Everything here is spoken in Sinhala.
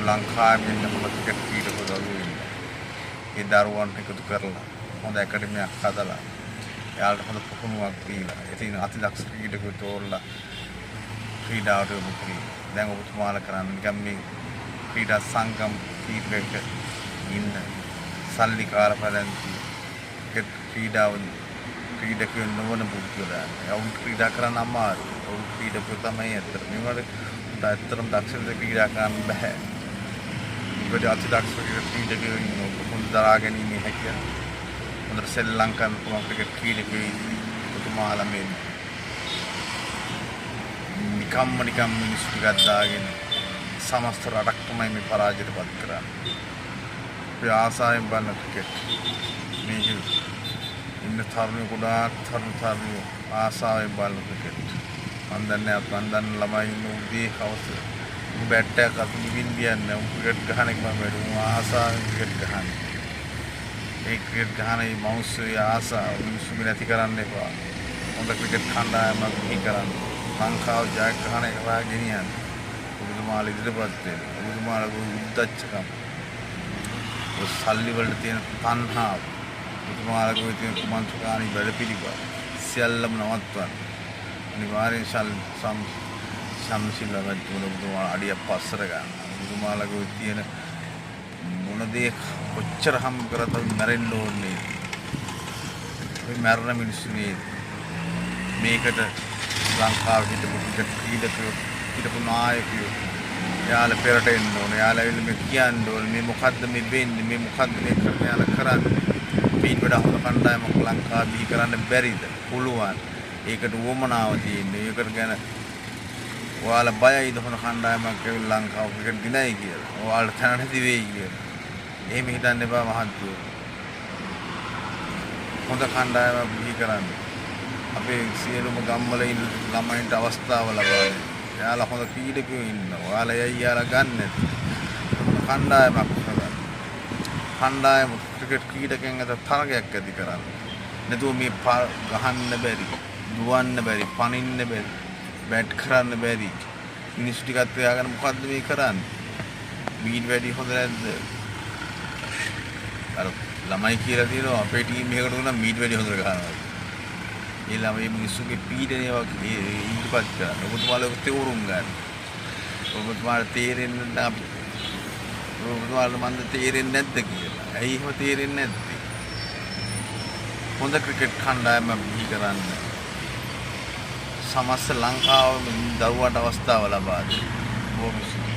ලංකාවේ ඉන්න හොඳ ක්‍රිකට් ක්‍රීඩකයෝ දරුවෝ ඉන්නවා. ඒ දරුවන් එකතු කරලා හොඳ ඇකඩමියක් හදලා එයාලට හොඳ පුහුණුවක් දීලා ඉතින් අතිදක්ෂ ක්‍රීඩකයෝ තෝරලා ක්‍රීඩාවට යොමු කිරීම. දැන් ඔබතුමාලා කරන්නේ නිකම් මේ ක්‍රීඩා සංගම් කීපයක ඉන්න සල්ලිකාර පැලැන්ති ක්‍රීඩකයෝ නොවන පුද්ගලයන්. ඔවුන් ක්‍රීඩා කරන්න අමාරුයි. ඔවුන් ක්‍රීඩකයෝ තමයි ඇත්තට. මේවට ඇත්තටම දක්ෂ ක්‍රීඩා කරන්න බෑ. මොකද අතිදක්ෂ ක්‍රීඩකයෝ ඉන්නවා. හොඳ දරා ගැනීමේ හැකියාව. හොඳට සෙල්ලම් කරන්න පුළුවන් ක්‍රිකට් ක්‍රීඩකයෝ ඔබතුමාලා මේ නිකම් මිනිස්සු ටිකක් දාගෙන සමස්ත රටක් තමයි මේ පරාජයටපත් කරන්නේ. අපි ආසාවෙන් බලන ක්‍රිකට් මේක ඉන්න තරුණයෝ ගොඩාක් තරුණයෝ ආසාවෙන් බලන ක්‍රිකට්. මම දන්න ළමයි ඉන්න උදේ හවස බැට් එකක් අත නිවින්නේ ක්‍රිකට් ගහන එක මම බැලුවා. ආසාවෙන් ක්‍රිකට් ගහන්නේ. ඒ ක්‍රිකට් ගහන මේ මවුස්ගේ ආසාව මිනිස්සුන්ගේ නැති කරන්න එපා. හොඳ ක්‍රිකට් කණ්ඩායමක් බිහි කරන්න. ලංකාව ජයග්‍රහණය කරා ගෙනියන්න. ඔබතුමාලා ඉදිරියපත් වෙන්න. ඔබතුමාලාගේ උද්දච්චකම. ඔය සල්ලි වලට තියෙන තණ්හාව. ඔබතුමාලාගේ තියෙන කුමන්ත්‍රකාරී වැඩපිළිවෙල සියල්ලම නවත්වන්න. අනිවාර්යෙන් සම්සිල්ල වැඩිතුන ඔබතුමාලා අඩියක් පස්සට ගන්න. ඔබතුමාලාගේ තියෙන මොන දේ කොච්චර හම් කරත් අපි මැරෙන්න ඕනේ. අපි මැරෙන මිනිස්සු නේ. මේකට ලංකාවේ හිටපු ක්‍රීඩකයෝ හිටපු නායකයෝ යාළ පෙරට එන්න ඕනේ. යාළ ඇවිල්ලා මේ කියන්න ඕනේ මේ මොකද්ද මේ වෙන්නේ මේ මොකද්ද මේ කරන්නේ යාළ කරන්නේ. මේක වඩා හොඳ කණ්ඩායමක් ලංකාව බිහි කරන්න බැරිද? පුළුවන්. ඒකට උවමනාව තියෙන්නේ. ඒකට ගැන ඔයාලා බයයිද හොඳ කණ්ඩායමක් ඇවිල්ලා ලංකාව ක්‍රිකට් දිනයි කියලා. ඔයාලට තැන නැති වෙයි කියලා. එහෙම හිතන්න එපා මහත්තයෝ. හොඳ කණ්ඩායමක් බිහි කරන්න. අපේ සියලුම ගම්වල ඉන්න ළමයින්ට අවස්ථාව ලබා දෙන්න. එයාලා හොඳ ක්‍රීඩකයෝ ඉන්නවා. ඔයාලා එයාලා ගන්න නැති. කණ්ඩායමක් හදන්න. කණ්ඩායම ක්‍රිකට් ක්‍රීඩකයන් අතර තරගයක් ඇති කරන්න. නැතුව මේ ගහන්න බැරි, දුවන්න බැරි, පනින්න බැරි, බැට් කරන්න බැරි. මිනිස්සු ටිකක් තියාගෙන මොකද්ද මේ කරන්නේ? මීට වැඩි හොඳ නැද්ද? අර ළමයි කියලා තියෙනවා අපේ ටීම් එකකට උනා මීට වැඩි හොඳට ගහනවා. ඒ ළමයි මිනිස්සුගේ පීඩනය වගේ ඉදිරිපත් කරන්න. ඔබතුමාලා තේරුම් ගන්න. ඔබතුමාලා තේරෙන්නේ නැත්නම් ඔබතුමාලා මන්ද තේරෙන්නේ නැද්ද කියලා. ඇයි එහෙම තේරෙන්නේ නැත්තේ? හොඳ ක්‍රිකට් කණ්ඩායමක් බිහි කරන්න. සමස්ත ලංකාවම දරුවන්ට අවස්ථාව ලබා දෙන්න.